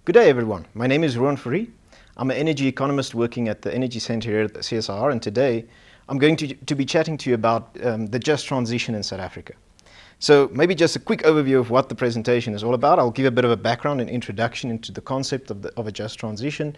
Good day, everyone. My name is Ruan Fourie. I'm an energy economist working at the Energy Centre here at the CSIR, and today I'm going to be chatting to you about the just transition in South Africa. So maybe just a quick overview of what the presentation is all about. I'll give a bit of a background and introduction into the concept of a just transition.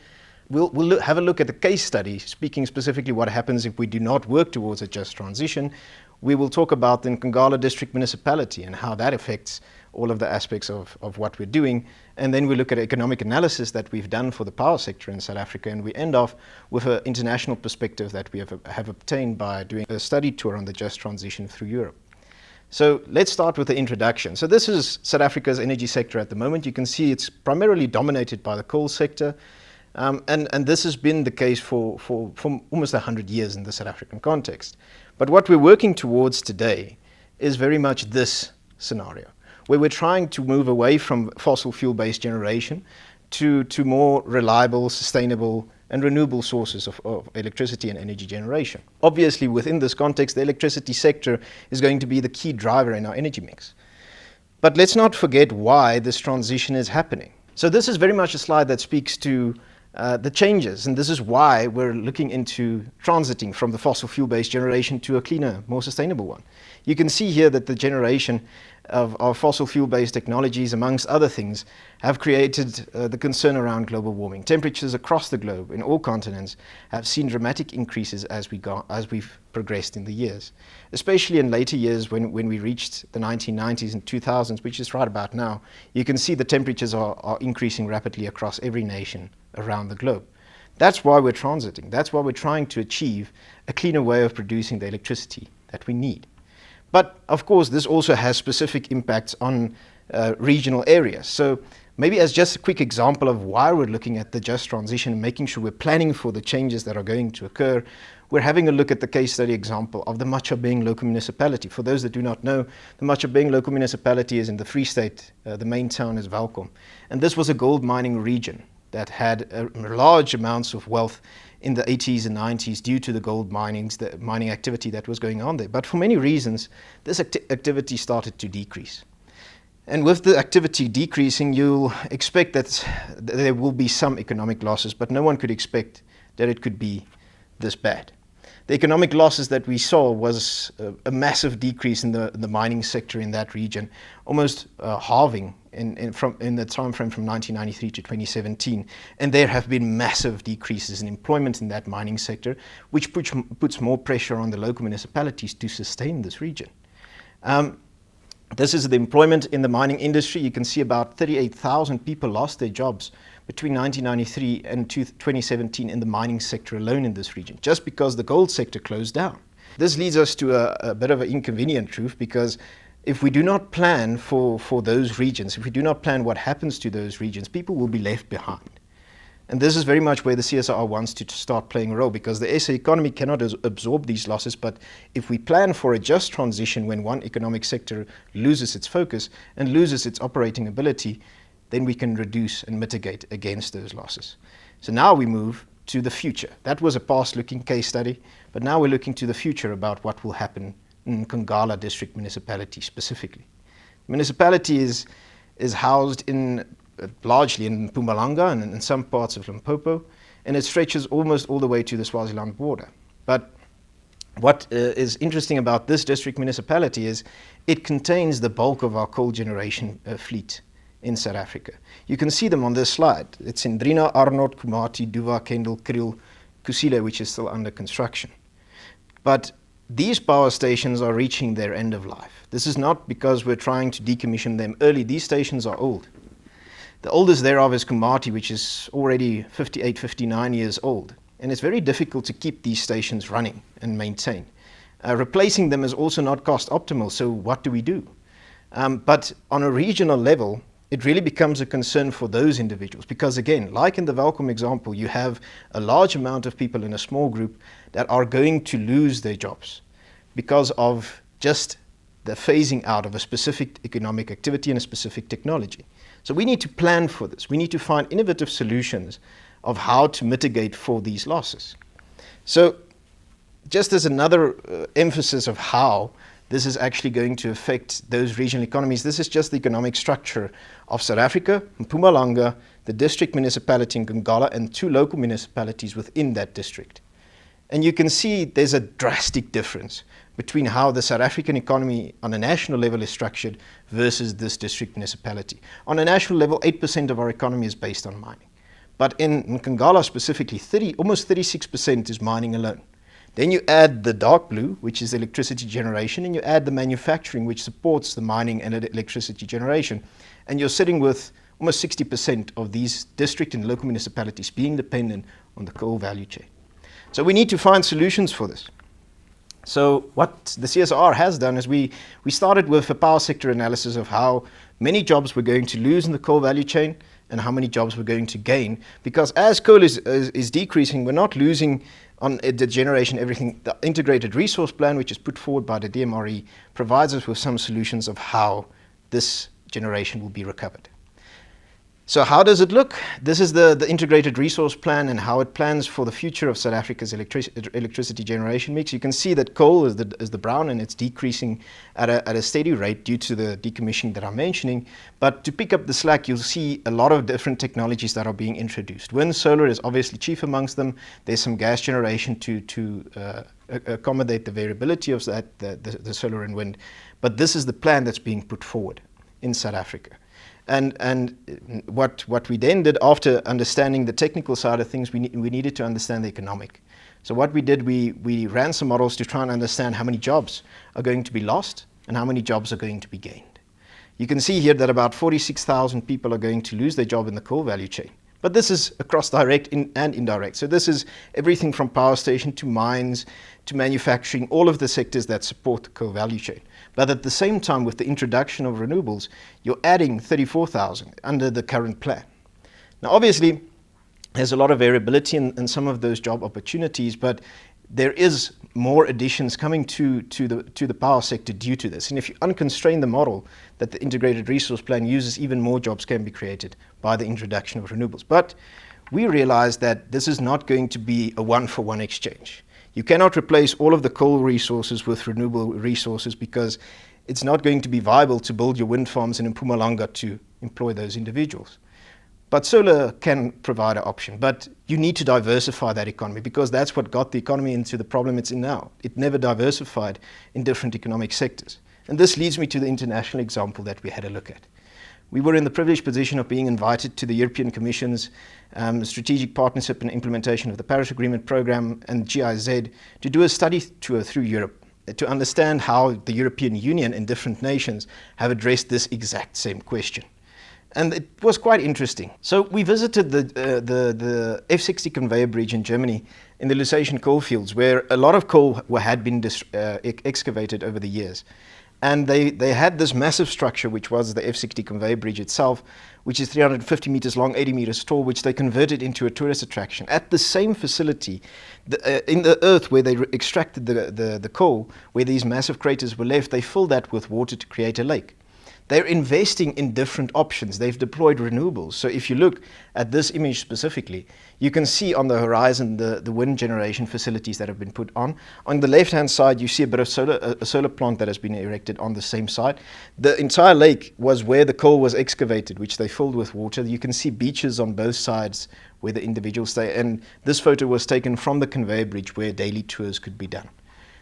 We'll have a look at the case study, speaking specifically what happens if we do not work towards a just transition. We will talk about the Nkangala District Municipality and how that affects all of the aspects of what we're doing. And then we look at economic analysis that we've done for the power sector in South Africa. And we end off with an international perspective that we have obtained by doing a study tour on the just transition through Europe. So let's start with the introduction. So this is South Africa's energy sector at the moment. You can see it's primarily dominated by the coal sector. And this has been the case for almost 100 years in the South African context. But what we're working towards today is very much this scenario, where we're trying to move away from fossil fuel-based generation to more reliable, sustainable, and renewable sources of electricity and energy generation. Obviously, within this context, the electricity sector is going to be the key driver in our energy mix. But let's not forget why this transition is happening. So this is very much a slide that speaks to the changes, and this is why we're looking into transiting from the fossil fuel-based generation to a cleaner, more sustainable one. You can see here that the generation of fossil fuel-based technologies, amongst other things, have created the concern around global warming. Temperatures across the globe in all continents have seen dramatic increases as we've progressed in the years, especially in later years when we reached the 1990s and 2000s, which is right about now. You can see the temperatures are increasing rapidly across every nation around the globe. That's why we're transiting. That's why we're trying to achieve a cleaner way of producing the electricity that we need. But of course, this also has specific impacts on regional areas. So maybe as just a quick example of why we're looking at the just transition and making sure we're planning for the changes that are going to occur, we're having a look at the case study example of the Mkhwebane local municipality. For those that do not know, the Mkhwebane local municipality is in the Free State. The main town is Welkom. And this was a gold mining region that had large amounts of wealth in the 80s and 90s due to the gold the mining activity that was going on there. But for many reasons, this activity started to decrease. And with the activity decreasing, you'll expect that there will be some economic losses, but no one could expect that it could be this bad. The economic losses that we saw was a massive decrease in the mining sector in that region, almost halving in the time frame from 1993 to 2017. And there have been massive decreases in employment in that mining sector, which puts more pressure on the local municipalities to sustain this region. This is the employment in the mining industry. You can see about 38,000 people lost their jobs between 1993 and 2017 in the mining sector alone in this region, just because the gold sector closed down. This leads us to a bit of an inconvenient truth, because if we do not plan for those regions, if we do not plan what happens to those regions, people will be left behind. And this is very much where the CSIR wants to start playing a role, because the SA economy cannot absorb these losses. But if we plan for a just transition when one economic sector loses its focus and loses its operating ability, then we can reduce and mitigate against those losses. So now we move to the future. That was a past-looking case study, but now we're looking to the future about what will happen in Nkangala District Municipality specifically. The municipality is housed largely in Mpumalanga and in some parts of Limpopo, and it stretches almost all the way to the Swaziland border. But what is interesting about this district municipality is it contains the bulk of our coal generation fleet in South Africa. You can see them on this slide. It's Indrina, Arnott, Kumati, Duva, Kendal, Kriel, Kusile, which is still under construction. But these power stations are reaching their end of life. This is not because we're trying to decommission them early. These stations are old. The oldest thereof is Kumati, which is already 58, 59 years old. And it's very difficult to keep these stations running and maintain. Replacing them is also not cost optimal, so what do we do? But on a regional level, it really becomes a concern for those individuals, because again, like in the Welkom example, you have a large amount of people in a small group that are going to lose their jobs because of just the phasing out of a specific economic activity and a specific technology. So we need to plan for this. We need to find innovative solutions of how to mitigate for these losses. So just as another emphasis of how this is actually going to affect those regional economies. This is just the economic structure of South Africa, Mpumalanga, the district municipality in Ngala, and 2 local municipalities within that district. And you can see there's a drastic difference between how the South African economy on a national level is structured versus this district municipality. On a national level, 8% of our economy is based on mining. But in Nkangala specifically, almost 36% is mining alone. Then you add the dark blue, which is electricity generation, and you add the manufacturing, which supports the mining and electricity generation. And you're sitting with almost 60% of these district and local municipalities being dependent on the coal value chain. So we need to find solutions for this. So what the CSIR has done is we started with a power sector analysis of how many jobs we're going to lose in the coal value chain and how many jobs we're going to gain. Because as coal is decreasing, we're not losing on the generation, everything. The integrated resource plan, which is put forward by the DMRE, provides us with some solutions of how this generation will be recovered. So how does it look? This is the integrated resource plan and how it plans for the future of South Africa's electricity generation mix. You can see that coal is the brown, and it's decreasing at a steady rate due to the decommissioning that I'm mentioning. But to pick up the slack, you'll see a lot of different technologies that are being introduced. Wind, solar is obviously chief amongst them. There's some gas generation to accommodate the variability of that, the solar and wind. But this is the plan that's being put forward in South Africa. And what we then did after understanding the technical side of things, we needed to understand the economic. So what we did, we ran some models to try and understand how many jobs are going to be lost and how many jobs are going to be gained. You can see here that about 46,000 people are going to lose their job in the coal value chain. But this is across direct and indirect. So this is everything from power station to mines to manufacturing, all of the sectors that support the coal value chain. But at the same time, with the introduction of renewables, you're adding 34,000 under the current plan. Now, obviously, there's a lot of variability in some of those job opportunities, but there is more additions coming to the power sector due to this. And if you unconstrain the model that the integrated resource plan uses, even more jobs can be created by the introduction of renewables. But we realize that this is not going to be a one-for-one exchange. You cannot replace all of the coal resources with renewable resources because it's not going to be viable to build your wind farms in Mpumalanga to employ those individuals. But solar can provide an option, but you need to diversify that economy because that's what got the economy into the problem it's in now. It never diversified in different economic sectors. And this leads me to the international example that we had a look at. We were in the privileged position of being invited to the European Commission's Strategic Partnership and Implementation of the Paris Agreement Programme and GIZ to do a study tour through Europe to understand how the European Union and different nations have addressed this exact same question. And it was quite interesting. So we visited the F60 conveyor bridge in Germany in the Lusatian coalfields, where a lot of coal had been excavated over the years. And they had this massive structure, which was the F60 conveyor bridge itself, which is 350 meters long, 80 meters tall, which they converted into a tourist attraction. At the same facility, in the earth where they extracted the coal, where these massive craters were left, they filled that with water to create a lake. They're investing in different options. They've deployed renewables. So if you look at this image specifically, you can see on the horizon the wind generation facilities that have been put on. On the left-hand side, you see a bit of a solar plant that has been erected on the same side. The entire lake was where the coal was excavated, which they filled with water. You can see beaches on both sides where the individuals stay. And this photo was taken from the conveyor bridge where daily tours could be done.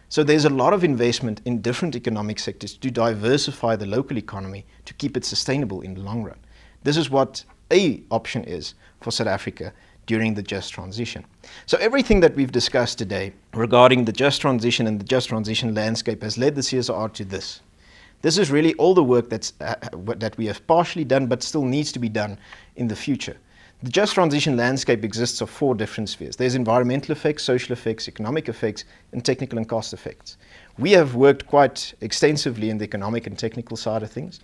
So there's a lot of investment in different economic sectors to diversify the local economy to keep it sustainable in the long run. This is what an option is for South Africa during the just transition. So everything that we've discussed today regarding the just transition and the just transition landscape has led the CSIR to this. This is really all the work that we have partially done but still needs to be done in the future. The just transition landscape exists of 4 different spheres. There's environmental effects, social effects, economic effects, and technical and cost effects. We have worked quite extensively in the economic and technical side of things,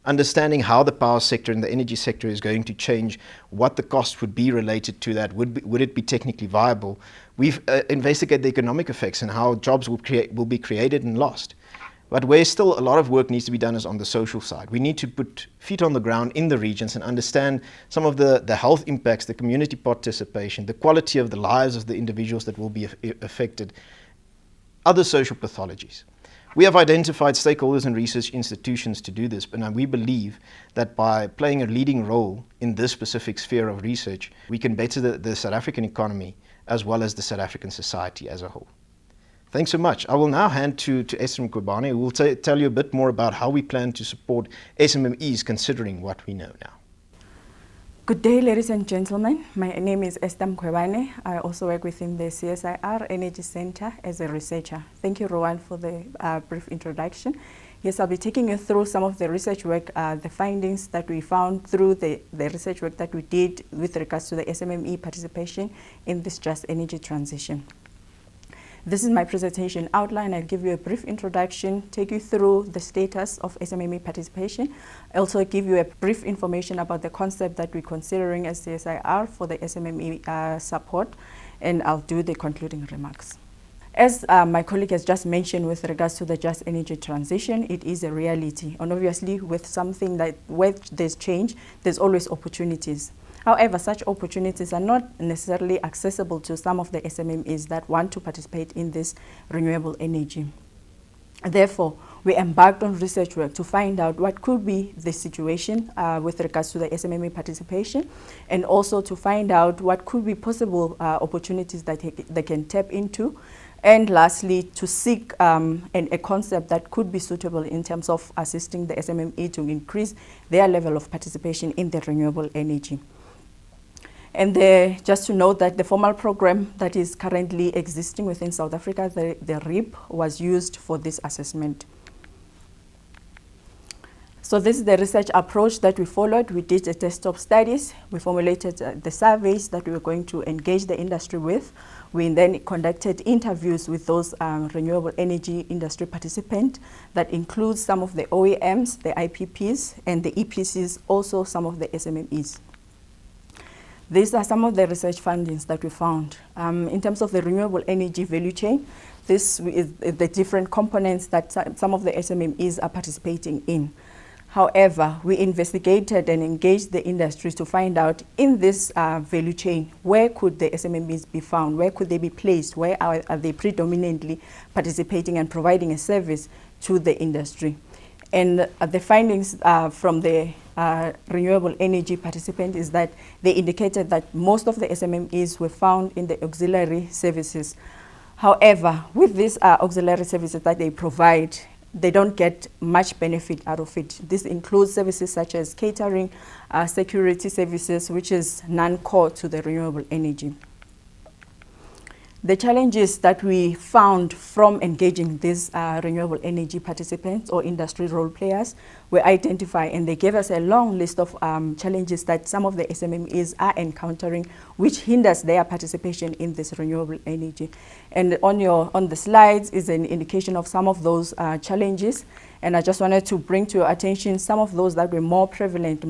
understanding how the power sector and the energy sector is going to change, what the cost would be related to that, would it be technically viable. We've investigated the economic effects and how jobs will be created and lost. But where still a lot of work needs to be done is on the social side. We need to put feet on the ground in the regions and understand some of the health impacts, the community participation, the quality of the lives of the individuals that will be affected, other social pathologies. We have identified stakeholders and research institutions to do this, but we believe that by playing a leading role in this specific sphere of research, we can better the South African economy as well as the South African society as a whole. Thanks so much. I will now hand to Esther Mkhwebane, who will tell you a bit more about how we plan to support SMMEs considering what we know now. Good day, ladies and gentlemen. My name is Esther Mkhwebane. I also work within the CSIR Energy Center as a researcher. Thank you, Ruan, for the brief introduction. Yes, I'll be taking you through some of the research work, the findings that we found through the research work that we did with regards to the SMME participation in this just energy transition. This is my presentation outline. I'll give you a brief introduction, take you through the status of SMME participation. I'll also give you a brief information about the concept that we're considering as CSIR for the SMME support, and I'll do the concluding remarks. As my colleague has just mentioned with regards to the just energy transition, it is a reality. And obviously with something that where there's change, there's always opportunities. However, such opportunities are not necessarily accessible to some of the SMMEs that want to participate in this renewable energy. Therefore, we embarked on research work to find out what could be the situation with regards to the SMME participation, and also to find out what could be possible opportunities that they can tap into. And lastly, to seek a concept that could be suitable in terms of assisting the SMME to increase their level of participation in the renewable energy. And just to note that the formal program that is currently existing within South Africa, the RIP, was used for this assessment. So this is the research approach that we followed. We did a desktop studies. We formulated the surveys that we were going to engage the industry with. We then conducted interviews with those renewable energy industry participants that includes some of the OEMs, the IPPs, and the EPCs, also some of the SMMEs. These are some of the research findings that we found. In terms of the renewable energy value chain, this is the different components that some of the SMMEs are participating in. However, we investigated and engaged the industry to find out in this value chain, where could the SMMEs be found? Where could they be placed? Where are they predominantly participating and providing a service to the industry? And the findings from the renewable energy participant is that they indicated that most of the SMMEs were found in the auxiliary services. However, with these auxiliary services that they provide, they don't get much benefit out of it. This includes services such as catering, security services, which is non-core to the renewable energy. The challenges that we found from engaging these renewable energy participants or industry role players were identified, and they gave us a long list of challenges that some of the SMMEs are encountering, which hinders their participation in this renewable energy. And on the slides is an indication of some of those challenges. And I just wanted to bring to your attention some of those that were more prevalent,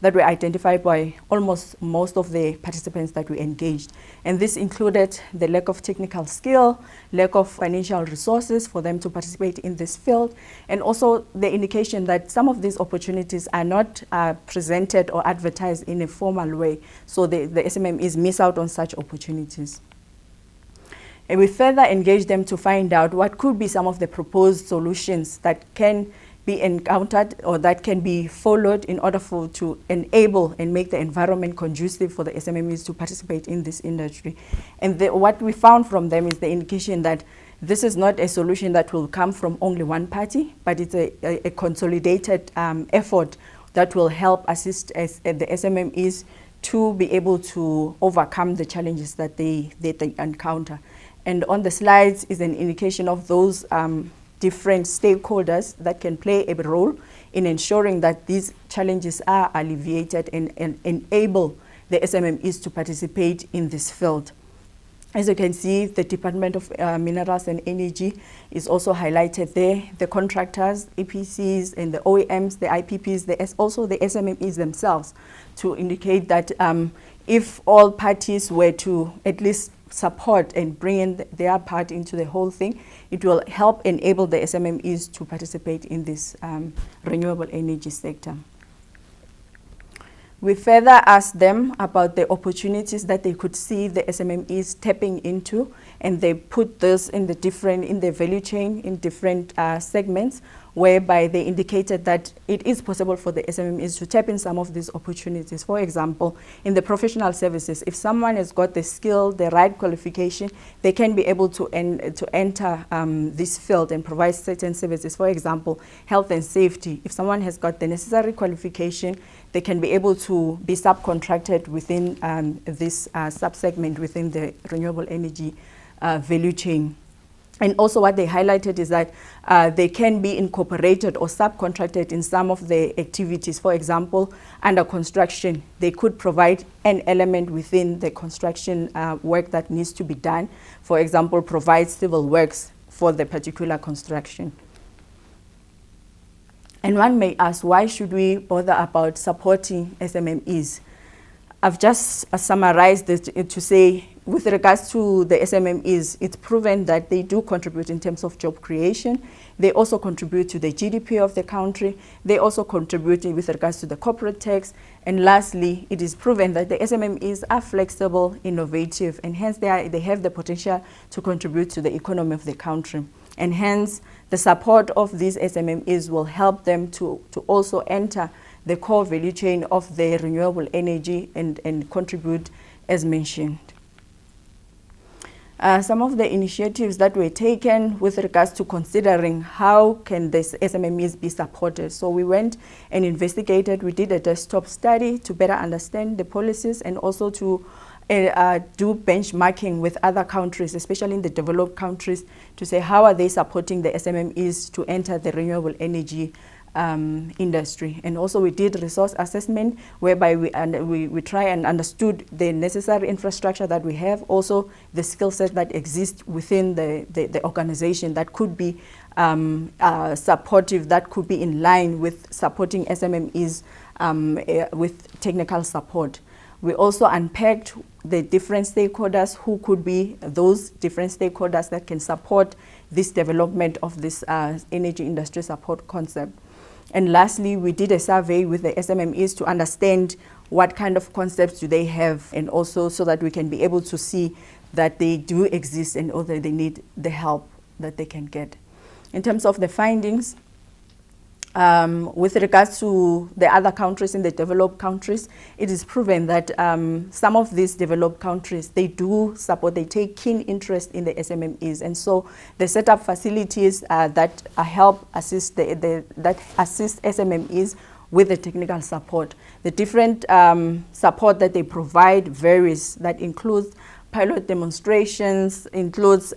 that were identified by almost most of the participants that we engaged. And this included the lack of technical skill, lack of financial resources for them to participate in this field, and also the indication that some of these opportunities are not presented or advertised in a formal way. So the SMMEs miss out on such opportunities. And we further engage them to find out what could be some of the proposed solutions that can be encountered or that can be followed in order to enable and make the environment conducive for the SMMEs to participate in this industry. And what we found from them is the indication that this is not a solution that will come from only one party, but it's a consolidated effort that will help assist the SMMEs to be able to overcome the challenges that they encounter. And on the slides is an indication of those different stakeholders that can play a role in ensuring that these challenges are alleviated and enable the SMMEs to participate in this field. As you can see, the Department of Minerals and Energy is also highlighted there. The contractors, EPCs, and the OEMs, the IPPs, also the SMMEs themselves, to indicate that if all parties were to at least support and bring in their part into the whole thing, it will help enable the SMMEs to participate in this renewable energy sector. We further asked them about the opportunities that they could see the SMMEs tapping into, and they put this in the value chain in different segments, whereby they indicated that it is possible for the SMMEs to tap in some of these opportunities. For example, in the professional services, if someone has got the skill, the right qualification, they can be able to enter this field and provide certain services. For example, health and safety. If someone has got the necessary qualification, they can be able to be subcontracted within this subsegment within the renewable energy value chain. And also what they highlighted is that they can be incorporated or subcontracted in some of the activities. For example, under construction, they could provide an element within the construction work that needs to be done. For example, provide civil works for the particular construction. And one may ask, why should we bother about supporting SMMEs? I've just summarized it to say, with regards to the SMMEs, it's proven that they do contribute in terms of job creation. They also contribute to the GDP of the country. They also contribute with regards to the corporate tax. And lastly, it is proven that the SMMEs are flexible, innovative, and hence they have the potential to contribute to the economy of the country. And hence, the support of these SMMEs will help them to also enter the core value chain of the renewable energy and contribute as mentioned. Some of the initiatives that were taken with regards to considering how can these SMMEs be supported. So we went and investigated, we did a desktop study to better understand the policies and also to do benchmarking with other countries, especially in the developed countries, to say how are they supporting the SMMEs to enter the renewable energy industry. And also we did resource assessment, whereby we try and understood the necessary infrastructure that we have, also the skill set that exists within the organization that could be supportive, that could be in line with supporting SMMEs with technical support. We also unpacked the different stakeholders who could be those different stakeholders that can support this development of this energy industry support concept. And lastly, we did a survey with the SMMEs to understand what kind of concepts do they have, and also so that we can be able to see that they do exist and also they need the help that they can get. In terms of the findings, with regards to the other countries in the developed countries, it is proven that some of these developed countries, they do support, they take keen interest in the SMMEs, and so they set up facilities that help assist that assist SMMEs with the technical support. The different support that they provide varies. That includes pilot demonstrations, includes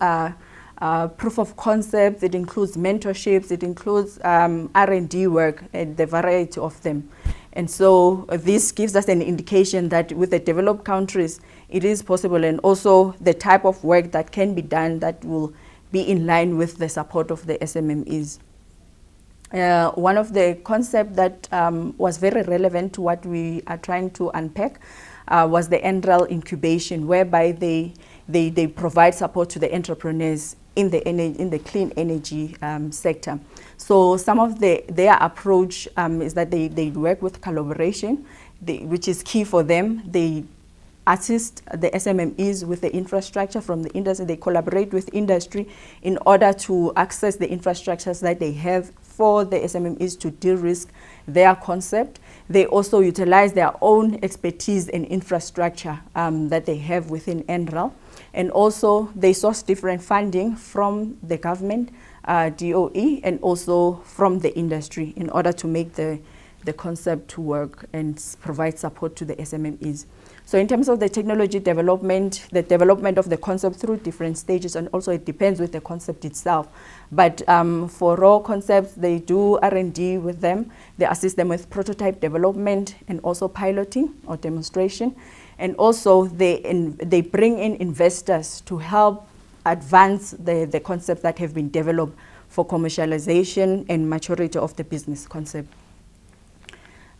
proof of concept, it includes mentorships, it includes R&D work, and the variety of them. And so this gives us an indication that with the developed countries, it is possible, and also the type of work that can be done that will be in line with the support of the SMMEs. One of the concepts that was very relevant to what we are trying to unpack was the NREL incubation, whereby they provide support to the entrepreneurs in the clean energy sector. So some of their approach is that they work with collaboration, which is key for them. They assist the SMMEs with the infrastructure from the industry. They collaborate with industry in order to access the infrastructures that they have for the SMMEs to de-risk their concept. They also utilize their own expertise and infrastructure that they have within NREL. And also they source different funding from the government, DOE, and also from the industry in order to make the concept to work and provide support to the SMMEs. So in terms of the technology development, the development of the concept through different stages, and also it depends with the concept itself. But for raw concepts, they do R&D with them. They assist them with prototype development and also piloting or demonstration. And also they bring in investors to help advance the concepts that have been developed for commercialization and maturity of the business concept.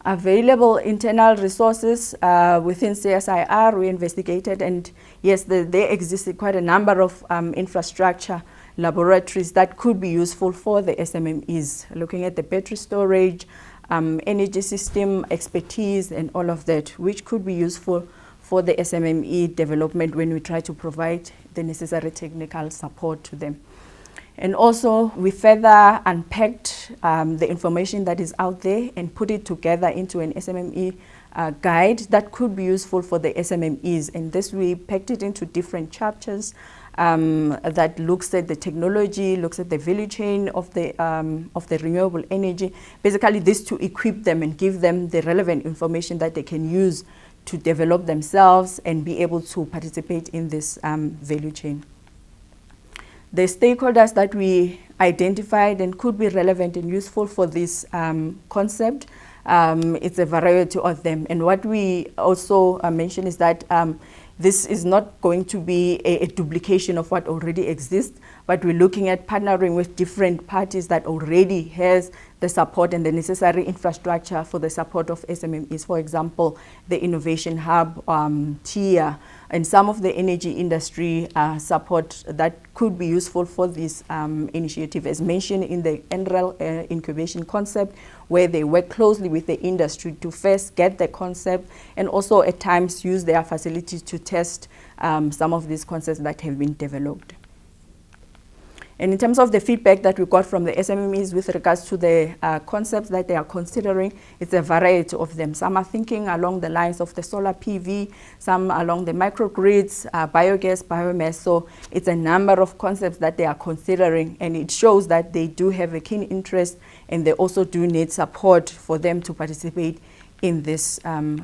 Available internal resources within CSIR, we investigated, and yes, there existed quite a number of infrastructure laboratories that could be useful for the SMMEs, looking at the battery storage, energy system expertise and all of that, which could be useful for the SMME development when we try to provide the necessary technical support to them. And also, we further unpacked the information that is out there and put it together into an SMME guide that could be useful for the SMMEs. And this, we packed it into different chapters that looks at the technology, looks at the value chain of the renewable energy. Basically, this to equip them and give them the relevant information that they can use to develop themselves and be able to participate in this value chain. The stakeholders that we identified and could be relevant and useful for this concept, it's a variety of them. And what we also mentioned is that this is not going to be a duplication of what already exists, but we're looking at partnering with different parties that already has the support and the necessary infrastructure for the support of SMMEs. For example, the Innovation Hub, TIA, and some of the energy industry support that could be useful for this initiative, as mentioned in the NREL incubation concept, where they work closely with the industry to first get the concept and also at times use their facilities to test some of these concepts that have been developed. And in terms of the feedback that we got from the SMMEs with regards to the concepts that they are considering, it's a variety of them. Some are thinking along the lines of the solar PV, some along the microgrids, biogas, biomass. So it's a number of concepts that they are considering, and it shows that they do have a keen interest and they also do need support for them to participate in this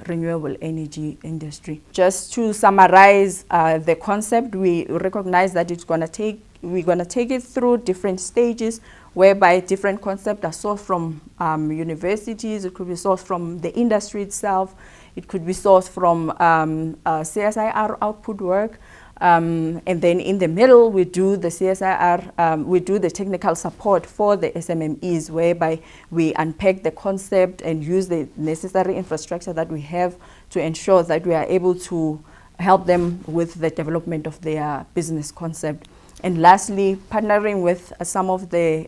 renewable energy industry. Just to summarize the concept, we recognize that we're going to take it through different stages whereby different concepts are sourced from universities. It could be sourced from the industry itself. It could be sourced from CSIR output work. And then in the middle, we do the CSIR, we do the technical support for the SMMEs, whereby we unpack the concept and use the necessary infrastructure that we have to ensure that we are able to help them with the development of their business concept. And lastly, partnering with some of the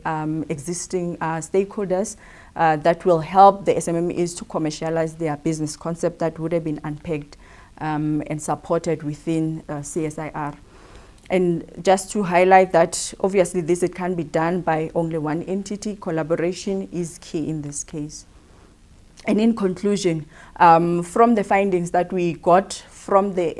existing stakeholders that will help the SMMEs to commercialize their business concept that would have been unpacked and supported within CSIR. And just to highlight that, obviously, it can be done by only one entity. Collaboration is key in this case. And in conclusion, from the findings that we got from the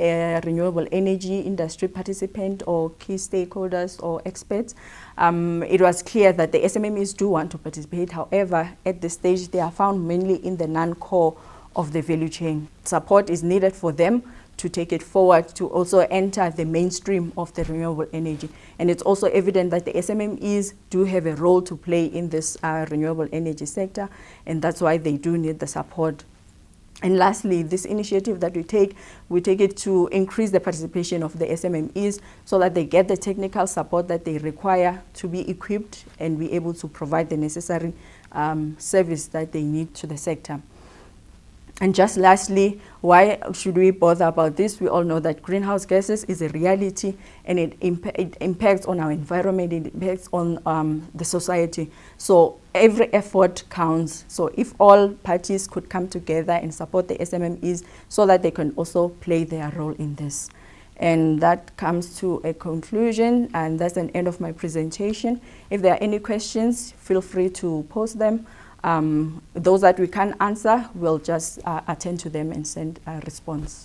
renewable energy industry participant or key stakeholders or experts, it was clear that the SMMEs do want to participate. However, at this stage, they are found mainly in the non-core of the value chain. Support is needed for them to take it forward, to also enter the mainstream of the renewable energy. And it's also evident that the SMMEs do have a role to play in this renewable energy sector, and that's why they do need the support. And lastly, this initiative that we take it to increase the participation of the SMMEs so that they get the technical support that they require to be equipped and be able to provide the necessary service that they need to the sector. And just lastly, why should we bother about this? We all know that greenhouse gases is a reality, and it impacts on our environment, it impacts on the society. So every effort counts. So if all parties could come together and support the SMMEs so that they can also play their role in this. And that comes to a conclusion, and that's an end of my presentation. If there are any questions, feel free to post them. Those that we can't answer, we'll just attend to them and send a response.